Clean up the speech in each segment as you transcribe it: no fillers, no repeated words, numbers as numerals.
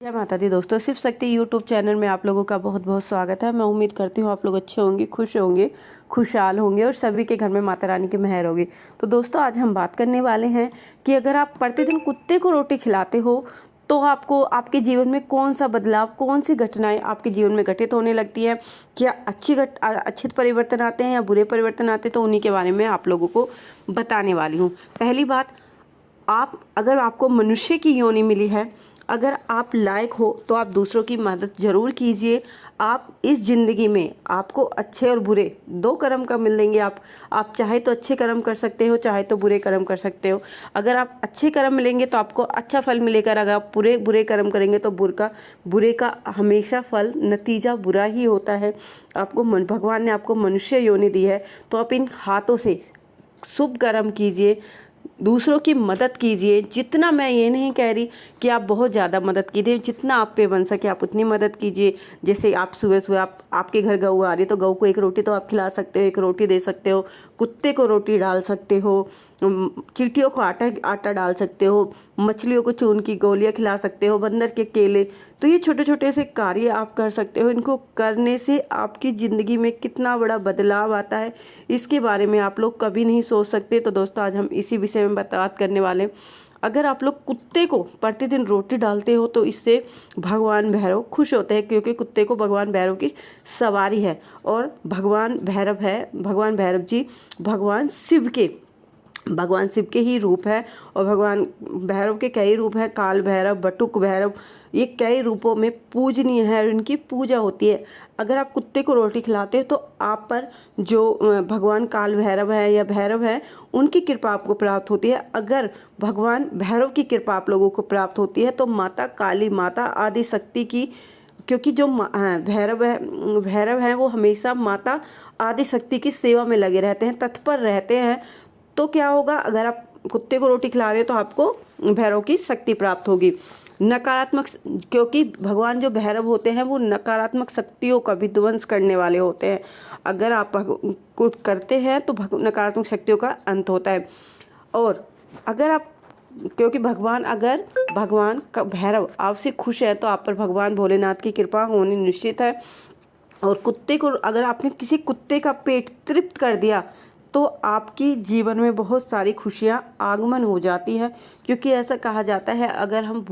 जय माता दी दोस्तों, शिव शक्ति यूट्यूब चैनल में आप लोगों का बहुत बहुत स्वागत है। मैं उम्मीद करती हूँ आप लोग अच्छे होंगे, खुश होंगे, खुशहाल होंगे और सभी के घर में माता रानी की मेहर होगी। तो दोस्तों, आज हम बात करने वाले हैं कि अगर आप प्रतिदिन कुत्ते को रोटी खिलाते हो तो आपको आपके जीवन में कौन सा बदलाव, कौन सी घटनाएं आपके जीवन में घटित होने लगती है। क्या अच्छे परिवर्तन आते हैं या बुरे परिवर्तन आते हैं, तो उन्हीं के बारे में आप लोगों को बताने वाली हूँ। पहली बात, अगर आपको मनुष्य की योनि मिली है, अगर आप लायक हो तो आप दूसरों की मदद ज़रूर कीजिए। आप इस ज़िंदगी में आपको अच्छे और बुरे दो कर्म का मिलेंगे। आप चाहे तो अच्छे कर्म कर सकते हो, चाहे तो बुरे कर्म कर सकते हो। अगर आप अच्छे कर्म मिलेंगे तो आपको अच्छा फल मिलेगा। अगर आप बुरे कर्म करेंगे तो बुरे का हमेशा फल, नतीजा बुरा ही होता है। भगवान ने आपको मनुष्य योनि दी है, तो आप इन हाथों से शुभ कर्म कीजिए, दूसरों की मदद कीजिए। जितना, मैं ये नहीं कह रही कि आप बहुत ज़्यादा मदद कीजिए, जितना आप पे बन सके आप उतनी मदद कीजिए। जैसे आप सुबह सुबह आपके घर गऊ आ रही है तो गऊ को एक रोटी तो आप खिला सकते हो, एक रोटी दे सकते हो। कुत्ते को रोटी डाल सकते हो, चींटियों को आटा डाल सकते हो, मछलियों को चून की गोलियां खिला सकते हो, बंदर के केले। तो ये छोटे छोटे से कार्य आप कर सकते हो। इनको करने से आपकी ज़िंदगी में कितना बड़ा बदलाव आता है, इसके बारे में आप लोग कभी नहीं सोच सकते। तो दोस्तों, आज हम इसी विषय में बात करने वाले हैं। अगर आप लोग कुत्ते को प्रतिदिन रोटी डालते हो तो इससे भगवान भैरव खुश होते हैं, क्योंकि कुत्ते को भगवान भैरव की सवारी है। और भगवान भैरव जी भगवान शिव के ही रूप है। और भगवान भैरव के कई रूप हैं, काल भैरव, बटुक भैरव, ये कई रूपों में पूजनीय है और इनकी पूजा होती है। अगर आप कुत्ते को रोटी खिलाते हो तो आप पर जो भगवान काल भैरव है या भैरव है, उनकी कृपा आपको प्राप्त होती है। अगर भगवान भैरव की कृपा आप लोगों को प्राप्त होती है तो माता काली, माता आदि शक्ति की, क्योंकि जो भैरव है वो हमेशा माता आदि शक्ति की सेवा में लगे रहते हैं, तत्पर रहते हैं। तो क्या होगा, अगर आप कुत्ते को रोटी खिला रहे हो तो आपको भैरव की शक्ति प्राप्त होगी। नकारात्मक, क्योंकि भगवान जो भैरव होते हैं वो नकारात्मक शक्तियों का विध्वंस करने वाले होते हैं। अगर आप कुछ करते हैं तो नकारात्मक शक्तियों का अंत होता है। और अगर आप, क्योंकि अगर भगवान का भैरव आपसे खुश है तो आप पर भगवान भोलेनाथ की कृपा होनी निश्चित है। और कुत्ते को, अगर आपने किसी कुत्ते का पेट तृप्त कर दिया तो आपकी जीवन में बहुत सारी खुशियाँ आगमन हो जाती हैं। क्योंकि ऐसा कहा जाता है, अगर हम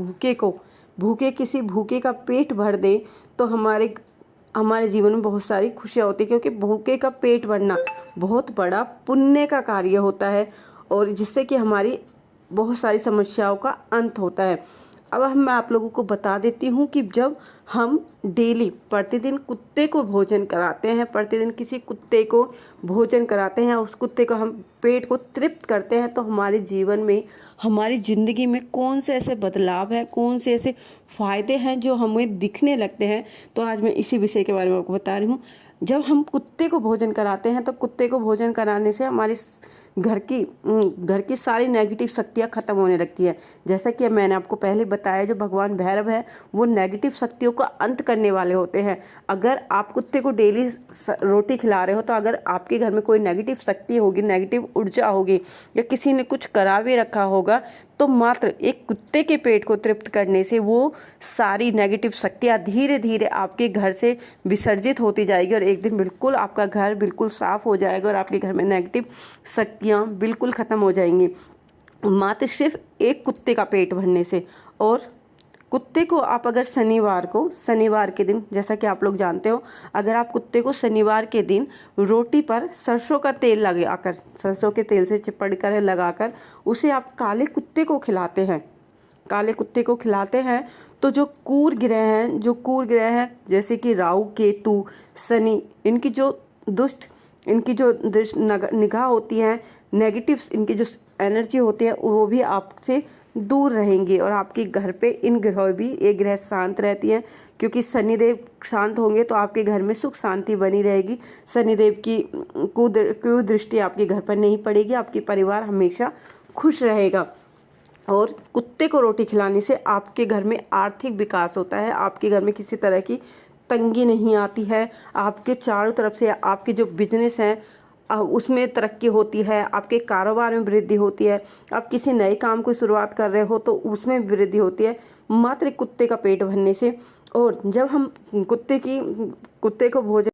किसी भूखे का पेट भर दें तो हमारे जीवन में बहुत सारी खुशियाँ होती हैं। क्योंकि भूखे का पेट भरना बहुत बड़ा पुण्य का कार्य होता है और जिससे कि हमारी बहुत सारी समस्याओं का अंत होता है। अब मैं आप लोगों को बता देती हूँ कि जब हम प्रतिदिन कुत्ते को भोजन कराते हैं, प्रतिदिन किसी कुत्ते को भोजन कराते हैं, उस कुत्ते को हम पेट को तृप्त करते हैं, तो हमारे जीवन में, हमारी ज़िंदगी में कौन से ऐसे बदलाव हैं, कौन से ऐसे फ़ायदे हैं जो हमें दिखने लगते हैं। तो आज मैं इसी विषय के बारे में आपको बता रही हूँ। जब हम कुत्ते को भोजन कराते हैं तो कुत्ते को भोजन कराने से हमारी घर की सारी नेगेटिव शक्तियाँ ख़त्म होने लगती है। जैसा कि मैंने आपको पहले बताया, जो भगवान भैरव है वो नेगेटिव शक्तियों का अंत करने वाले होते हैं। अगर आप कुत्ते को डेली रोटी खिला रहे हो तो अगर आपके घर में कोई नेगेटिव शक्ति होगी, नेगेटिव ऊर्जा होगी, या किसी ने कुछ करा भी रखा होगा, तो मात्र एक कुत्ते के पेट को तृप्त करने से वो सारी नेगेटिव शक्तियाँ धीरे धीरे आपके घर से विसर्जित होती जाएगी और एक दिन बिल्कुल आपका घर बिल्कुल साफ़ हो जाएगा और आपके घर में नेगेटिव शक्तियाँ बिल्कुल ख़त्म हो जाएंगी, मात्र सिर्फ एक कुत्ते का पेट भरने से। और कुत्ते को आप अगर शनिवार के दिन, जैसा कि आप लोग जानते हो, अगर आप कुत्ते को शनिवार के दिन रोटी पर सरसों का तेल लगाकर, सरसों के तेल से चिपड़ कर लगाकर उसे आप काले कुत्ते को खिलाते हैं, तो जो क्रूर ग्रह हैं जैसे कि राहु, केतु, शनि, इनकी जो निगाह होती है, नेगेटिव इनकी जो एनर्जी होती है, वो भी आपसे दूर रहेंगी। और आपके घर पे एक ग्रह शांत रहती हैं, क्योंकि शनिदेव शांत होंगे तो आपके घर में सुख शांति बनी रहेगी। शनिदेव की कुदृष्टि आपके घर पर नहीं पड़ेगी, आपके परिवार हमेशा खुश रहेगा। और कुत्ते को रोटी खिलाने से आपके घर में आर्थिक विकास होता है, आपके घर में किसी तरह की तंगी नहीं आती है। आपके चारों तरफ से आपके जो बिजनेस हैं, उसमें तरक्की होती है, आपके कारोबार में वृद्धि होती है, आप किसी नए काम को शुरुआत कर रहे हो तो उसमें वृद्धि होती है मात्र एक कुत्ते का पेट भरने से। और जब हम कुत्ते को भोजन